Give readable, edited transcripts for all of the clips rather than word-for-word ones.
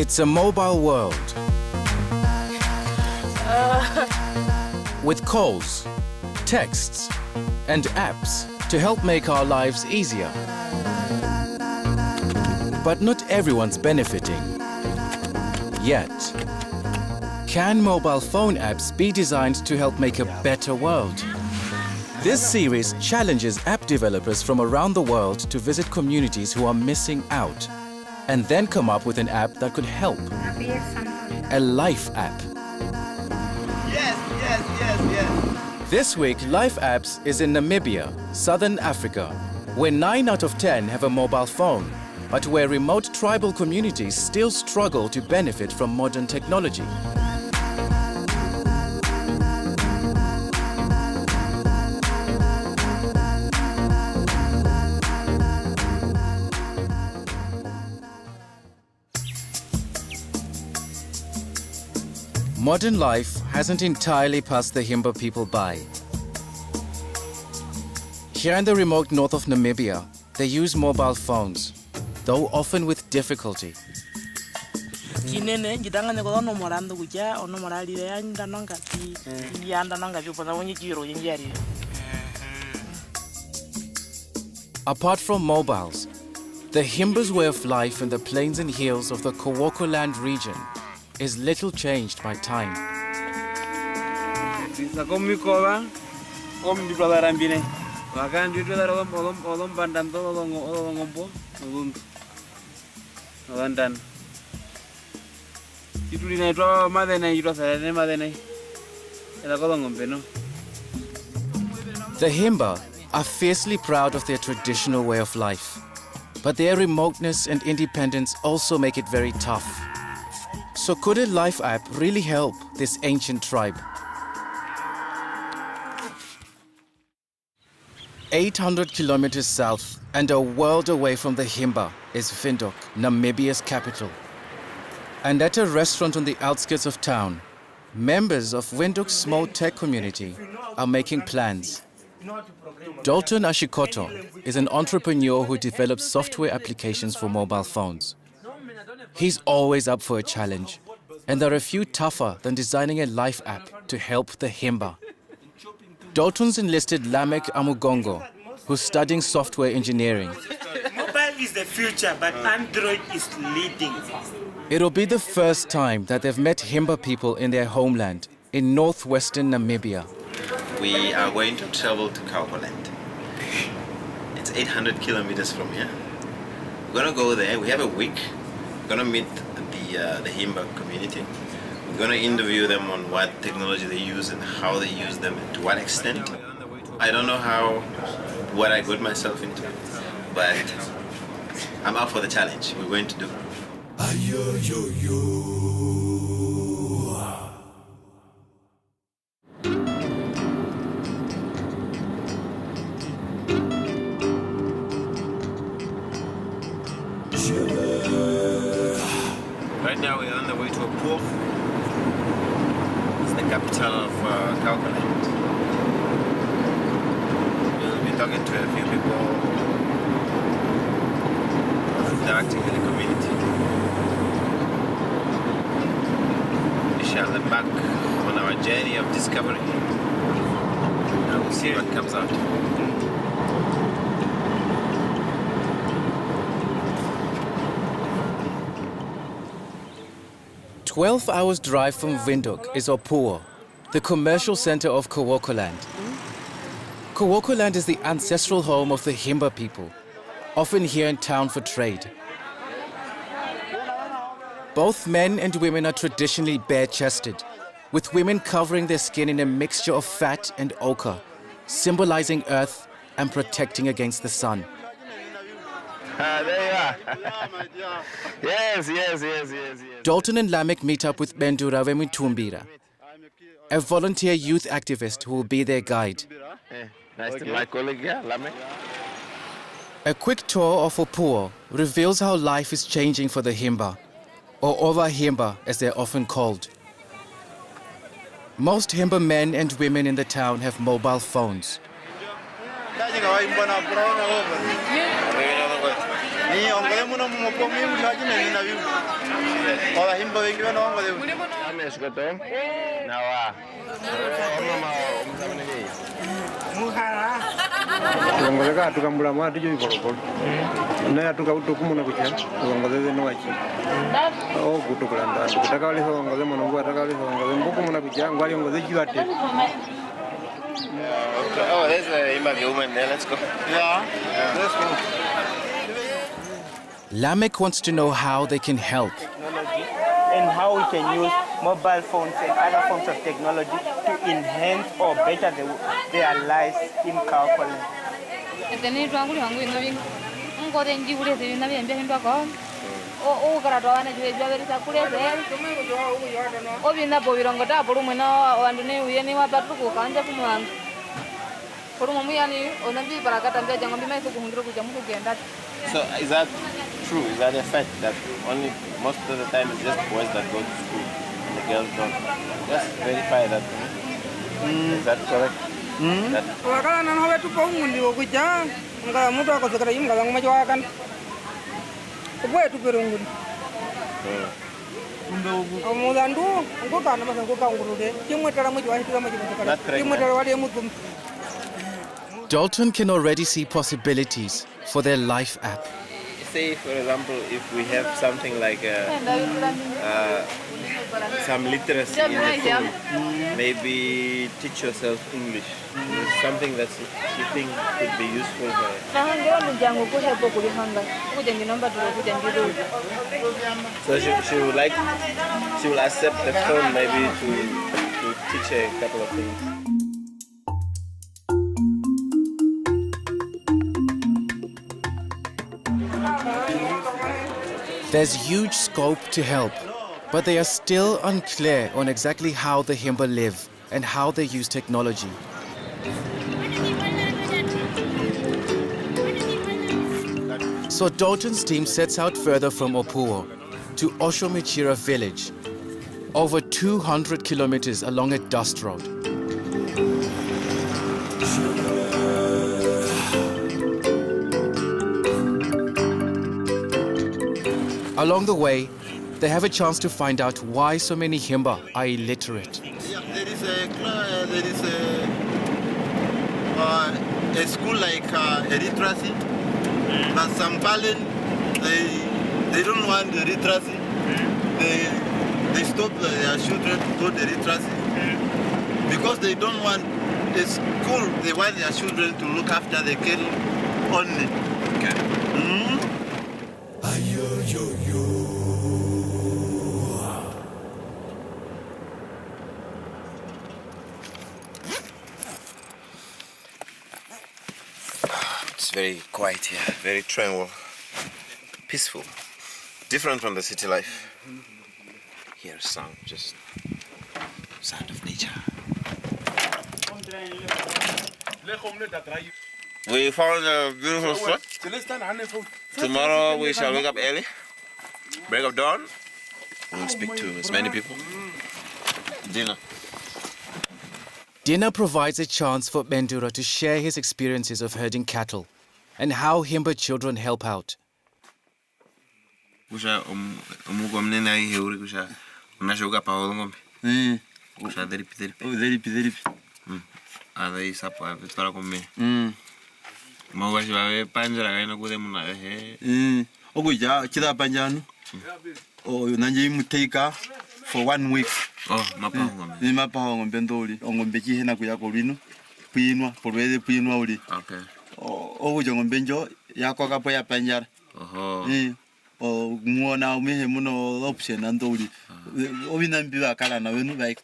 It's a mobile world with calls, texts, and apps to help make our lives easier. But not everyone's benefiting yet. Can mobile phone apps be designed to help make a better world? This series challenges app developers from around the world to visit communities who are missing out and then come up with an app that could help. A life app. Yes. This week, Life Apps is in Namibia, Southern Africa, where 9 out of 10 have a mobile phone, but where remote tribal communities still struggle to benefit from modern technology. Modern life hasn't entirely passed the Himba people by. Here in the remote north of Namibia, they use mobile phones, though often with difficulty. Apart from mobiles, the Himba's way of life in the plains and hills of the Windhoek-based region is little changed by time. The Himba are fiercely proud of their traditional way of life, but their remoteness and independence also make it very tough. So could a life app really help this ancient tribe? 800 kilometers south and a world away from the Himba is Windhoek, Namibia's capital. And at a restaurant on the outskirts of town, members of Windhoek's small tech community are making plans. Dalton is an entrepreneur who develops software applications for mobile phones. He's always up for a challenge, and there are a few tougher than designing a life app to help the Himba. Dalton's enlisted Lamek Amugongo, who's studying software engineering. Mobile is the future, but Android is leading. It'll be the first time that they've met Himba people in their homeland, in northwestern Namibia. We are going to travel to Windhoek. It's 800 kilometers from here. We're gonna go there. We have a week. We're gonna meet the Himba community. We're gonna interview them on what technology they use and how they use them and to what extent. I don't know what I got myself into, but I'm up for the challenge. We're going to do. Right now we're on the way to a port. It's the capital of Windhoek. We'll be talking to a few people, interacting with the community. We shall embark on our journey of discovery. And we'll see what comes out. 12 hours drive from Windhoek is Opuwo, the commercial center of Windhoek-based. Windhoek is the ancestral home of the Himba people, often here in town for trade. Both men and women are traditionally bare-chested, with women covering their skin in a mixture of fat and ochre, symbolizing earth and protecting against the sun. There you are. Yes. Dalton and Lamek meet up with Bendura Wemitumbira, a volunteer youth activist who will be their guide. Nice to meet my colleague here, Lamek. A quick tour of Opuwo reveals how life is changing for the Himba, or Ova Himba as they're often called. Most Himba men and women in the town have mobile phones. Ni ongole muno mumopo mi ulaji na view. Ola Himba wengi wana ongole. Amesukatom. Nawa. Mama umzamene ni. Muhara. Ongole ka tukambula mati jo ikorokoro. Na tukauto kumuna kucha. Ongole no wachi. Oh kutukulanda. Kutaka wale ongole monongo ataka wale ongole mbuku muna kucha ngwali ongole jiwate. Oh, there's a Himba woman there. Let's go. Yeah. Let's go. Lamek wants to know how they can help. Technology and how we can use mobile phones and other forms of technology to enhance or better their lives in Kaokoland. So is that true? Is that a fact that only most of the time it's just boys that go to school and the girls don't? Just verify that. Is that correct? That Dalton can already see possibilities for their life app. say, for example, if we have something like some literacy in the phone, maybe teach yourself English. It's something that you think could be useful for you. So she will accept the phone maybe to teach her a couple of things. There's huge scope to help, but they are still unclear on exactly how the Himba live and how they use technology. So Dalton's team sets out further from Opuo to Oshomichira village, over 200 kilometers along a dust road. Along the way, they have a chance to find out why so many Himba are illiterate. Yeah, there is a school like illiteracy, but some parents they don't want the illiteracy. They stop their children to go to illiteracy because they don't want a school. They want their children to look after the cattle only. Okay. It's very quiet here, very tranquil, peaceful, different from the city life. Here, sound, just sound of nature. We found a beautiful spot. Tomorrow we shall wake up early, break of dawn. We'll speak to as many people. Dinner. Dinner provides a chance for Bendura to share his experiences of herding cattle and how Himba children help out. Kusha umuko mnene ai heuri kusha unashoka pa ngombe. Kusha deripi. Ada isapa vitara komme. Mwashi bawe panjara kaina kude muna he. Oguja kida panjanu. Oh, nanje muteka for 1 week. Oh, mapa ngombe. Ni mapa ngombe ndoli. Ngombe kihena kuya kolino. Puinwa, porwede puinwa uli. Okay. Oguja ngombe njo yako kapo ya panjara. Oho. O muona umehe muno option ndoli. Obina mbiwa kala na wenu like.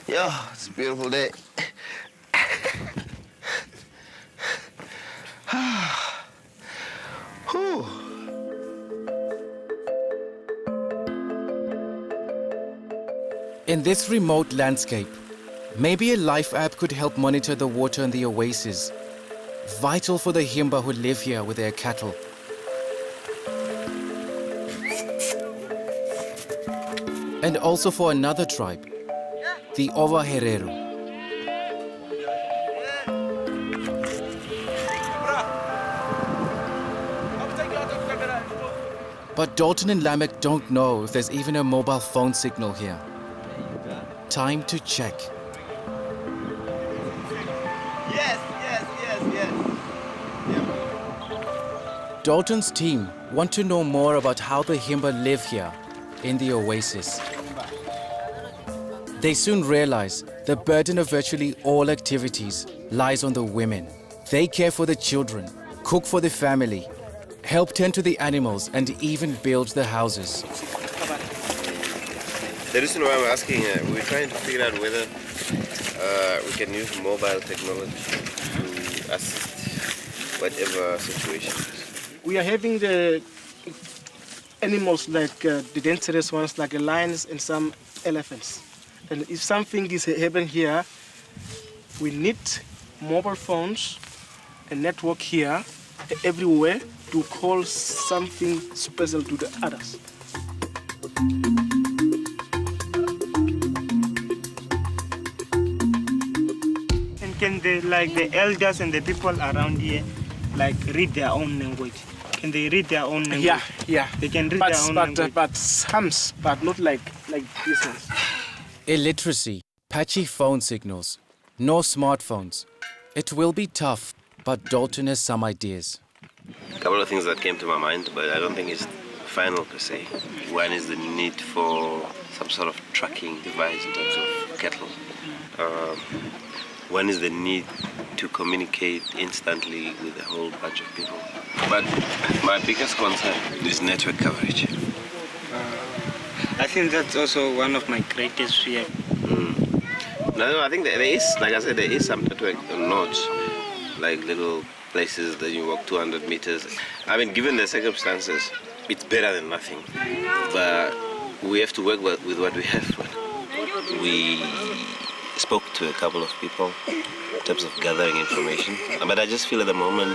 Yo, it's a beautiful day. In this remote landscape, maybe a life app could help monitor the water in the oasis, vital for the Himba who live here with their and also for another tribe, the Ova Herero. But Dalton and Lamech don't know if there's even a mobile phone signal here. Time to check. Yes. Dalton's team want to know more about how the Himba live here in the oasis. They soon realize the burden of virtually all activities lies on the women. They care for the children, cook for the family, help tend to the animals, and even build the houses. The reason why I'm asking, we're trying to figure out whether we can use mobile technology to assist whatever situation. We are having the animals like the dangerous ones, like the lions and some elephants. And if something is happening here, we need mobile phones, a network here, everywhere, to call something special to the others. And can the elders and the people around here read their own language? Can they read their own language? Yeah. They can read their own language. But some, but not like this ones. Illiteracy, patchy phone signals, no smartphones. It will be tough, but Dalton has some ideas. A couple of things that came to my mind, but I don't think it's final per se. One is the need for some sort of tracking device in terms of cattle. One is the need to communicate instantly with a whole bunch of people. But my biggest concern is network coverage. I think that's also one of my greatest fears. No, I think there is, like I said, there is some network nodes, like little places that you walk 200 meters. I mean, given the circumstances, it's better than nothing. But we have to work with what we have. We spoke to a couple of people in terms of gathering information. But I just feel at the moment,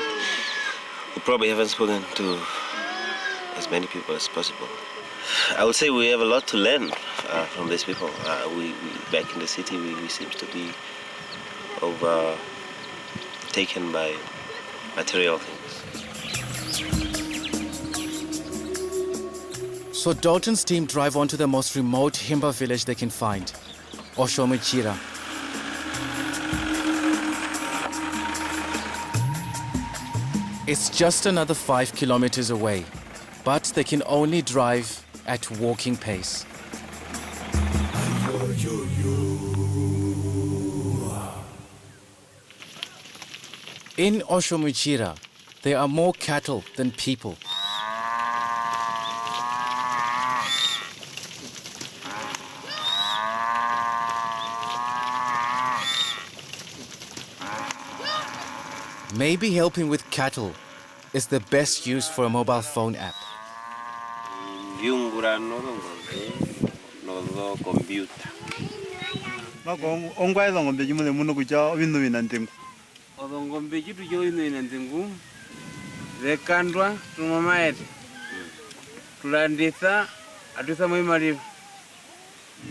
we probably haven't spoken to as many people as possible. I would say we have a lot to learn from these people. We back in the city, we seem to be overtaken by material things. So Dalton's team drive on to the most remote Himba village they can find, Oshomuchira. It's just another 5 kilometers away, but they can only drive at walking pace. In Oshomuchira, there are more cattle than people. Maybe helping with cattle is the best use for a mobile phone app.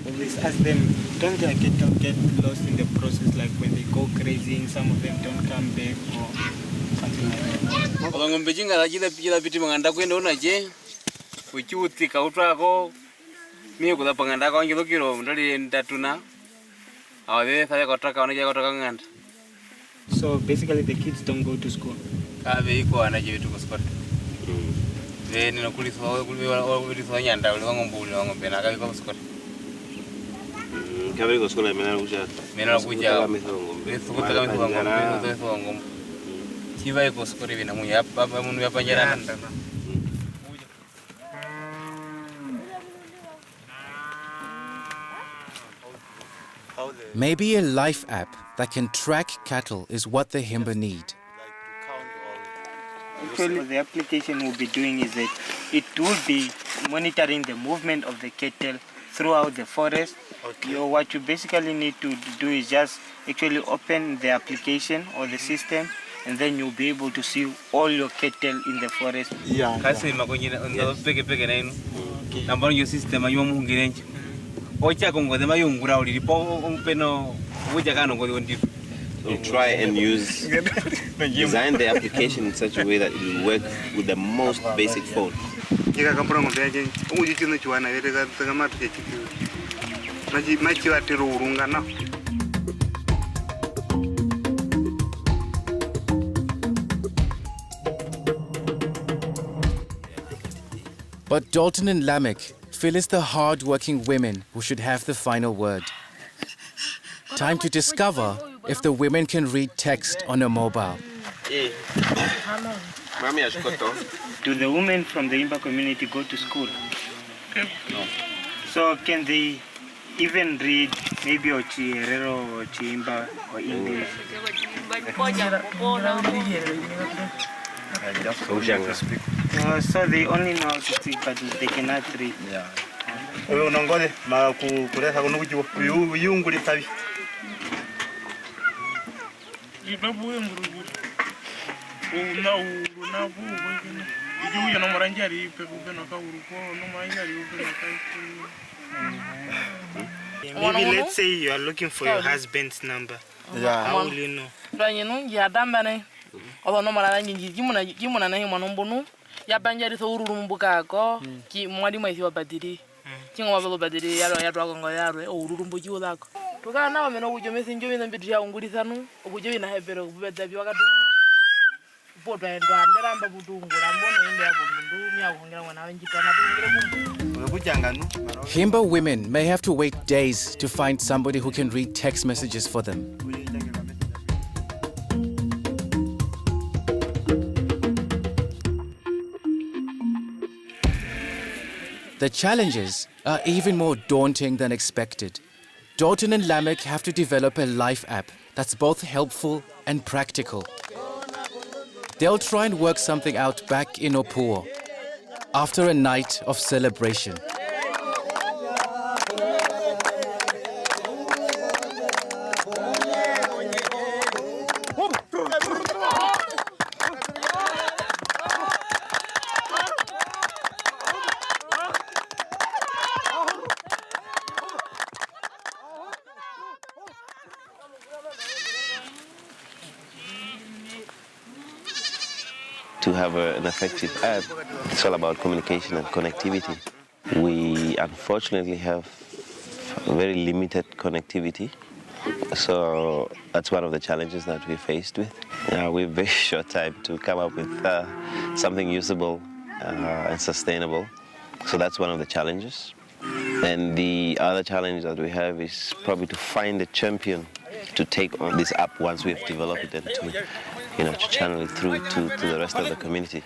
Please ask them, don't their cattle get lost in the process, like when they go grazing, some of them don't come back or something like that? So basically the kids don't go to school. Maybe a life app that can track cattle is what the Himba need. Actually, what the application will be doing is that it will be monitoring the movement of the cattle throughout the forest. Okay. What you basically need to do is just actually open the application or the system, and then you'll be able to see all your cattle in the forest. We'll try and design the application in such a way that it will work with the most basic phone. But Dalton and Lamech feel it's the hard-working women who should have the final word. Time to discover if the women can read text on a mobile. Do the women from the Himba community go to school? No. So can they even read maybe Ochierero or Chimba or English? So they only know how to speak, but they cannot read. Yeah. Maybe let's say you are looking for your husband's number. Yeah. How will you know? Himba women may have to wait days to find somebody who can read text messages for them. The challenges are even more daunting than expected. Dalton and Lamech have to develop a life app that's both helpful and practical. They'll try and work something out back in Opuo after a night of celebration. To have an effective app, it's all about communication and connectivity. We unfortunately have very limited connectivity, so that's one of the challenges that we're faced with. We have very short time to come up with something usable and sustainable, so that's one of the challenges. And the other challenge that we have is probably to find a champion to take on this app once we've developed it and to channel it through to the rest of the community.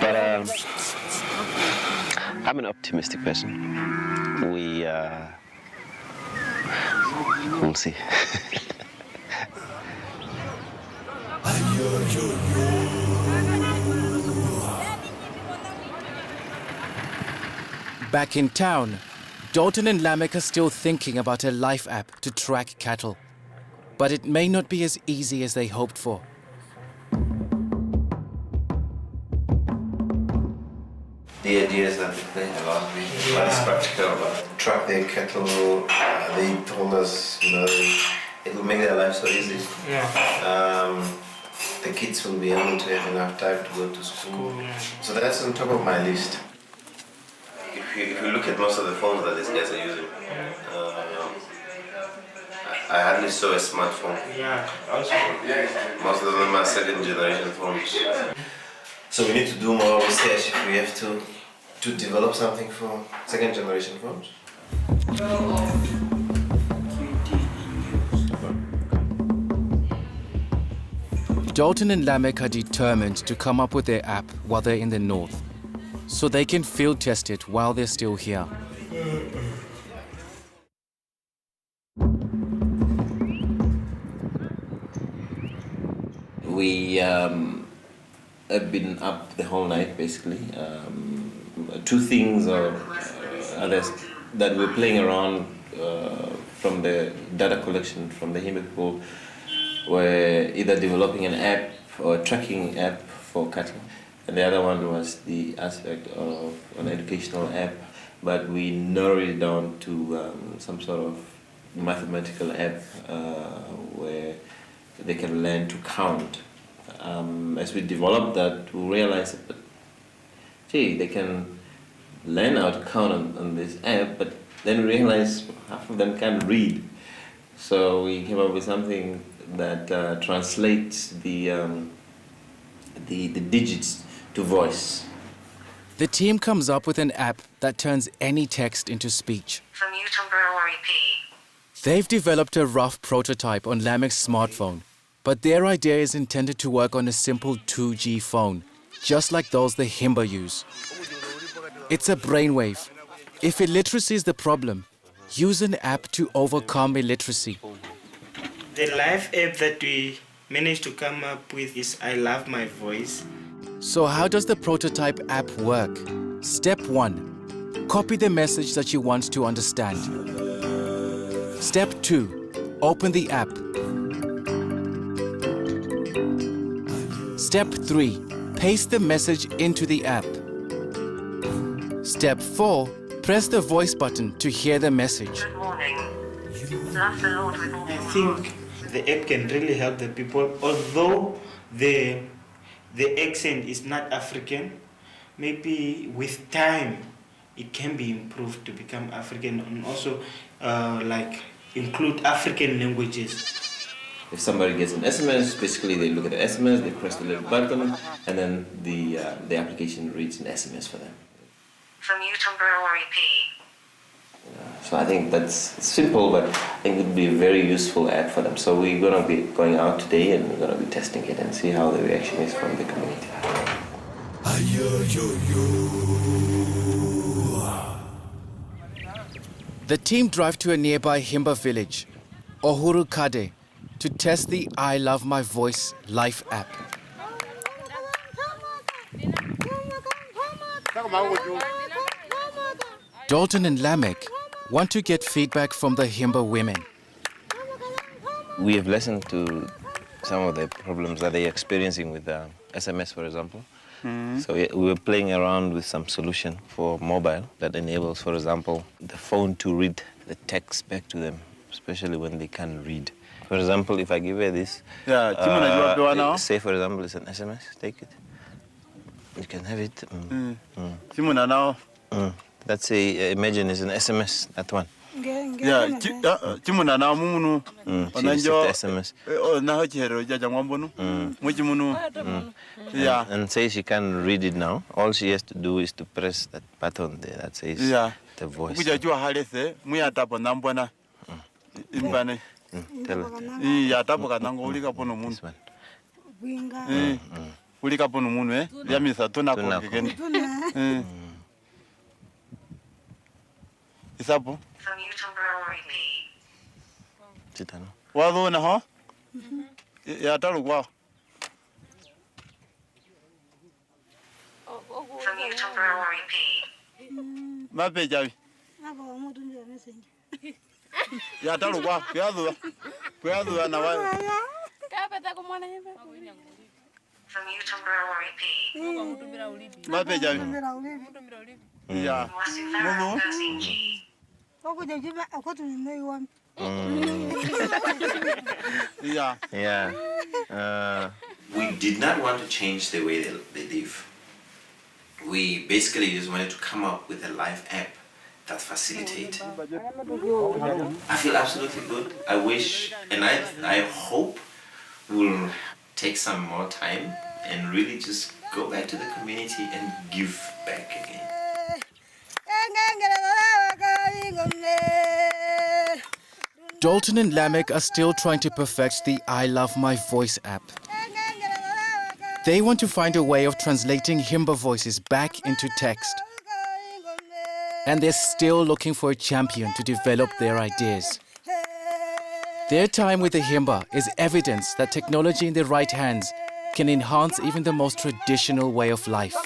But I'm an optimistic person. We'll see. Back in town, Dalton and Lamech are still thinking about a life app to track cattle. But it may not be as easy as they hoped for. The ideas that they played about what is practical about track their cattle. They told us, it will make their life so easy. Yeah. The kids will be able to have enough time to go to school. So that's on top of my list. If you look at most of the phones that these guys are using, I hardly saw a smartphone. Yeah. Most of them are second generation phones. So we need to do more research if we have to develop something for second generation phones. Dalton and Lamech are determined to come up with their app while they're in the north, so they can field test it while they're still here. We have been up the whole night, basically. Two things or others that we're playing around from the data collection from the Himba people were either developing an app or a tracking app for cattle. And the other one was the aspect of an educational app. but we narrow it down to some sort of mathematical app where they can learn to count. As we develop that, we realize that, gee, they can learn how to count on this app, but then we realize half of them can't read. So we came up with something that translates the digits to voice. The team comes up with an app that turns any text into speech. From you, temporary P. They've developed a rough prototype on Lamek's smartphone, but their idea is intended to work on a simple 2G phone, just like those the Himba use. It's a brainwave. If illiteracy is the problem, use an app to overcome illiteracy. The live app that we managed to come up with is I Love My Voice. So how does the prototype app work? Step 1. Copy the message that you want to understand. Step 2. Open the app. Step 3. Paste the message into the app. Step 4. Press the voice button to hear the message. Good morning. Love the Lord with all I your think the app can really help the people, although the accent is not African. Maybe with time it can be improved to become African, and also like include African languages. If somebody gets an SMS, basically they look at the SMS, they press the little button, and then the application reads an SMS for them. From you, temporary P. So I think that's simple, but I think it would be a very useful app for them. So we're going to be going out today and we're going to be testing it and see how the reaction is from the community. The team drive to a nearby Himba village, Ohuru Kade, to test the I Love My Voice Life app. Dalton and Lamek want to get feedback from the Himba women. We have listened to some of the problems that they're experiencing with SMS, for example. So we were playing around with some solution for mobile that enables, for example, the phone to read the text back to them, especially when they can't read. For example, if I give her this, say for example it's an SMS, take it. You can have it. Let's say, imagine it's an SMS, that one. SMS. And say she can't read it now. All she has to do is to press that button there that says the voice. Tell her. From you, temporary P. Chitano. From you, temporary P. From you, temporary P. We did not want to change the way they live. We basically just wanted to come up with a live app that facilitates. I feel absolutely good. I wish and I hope we'll take some more time and really just go back to the community and give back again. Dalton and Lamek are still trying to perfect the I Love My Voice app. They want to find a way of translating Himba voices back into text. And they're still looking for a champion to develop their ideas. Their time with the Himba is evidence that technology in the right hands can enhance even the most traditional way of life.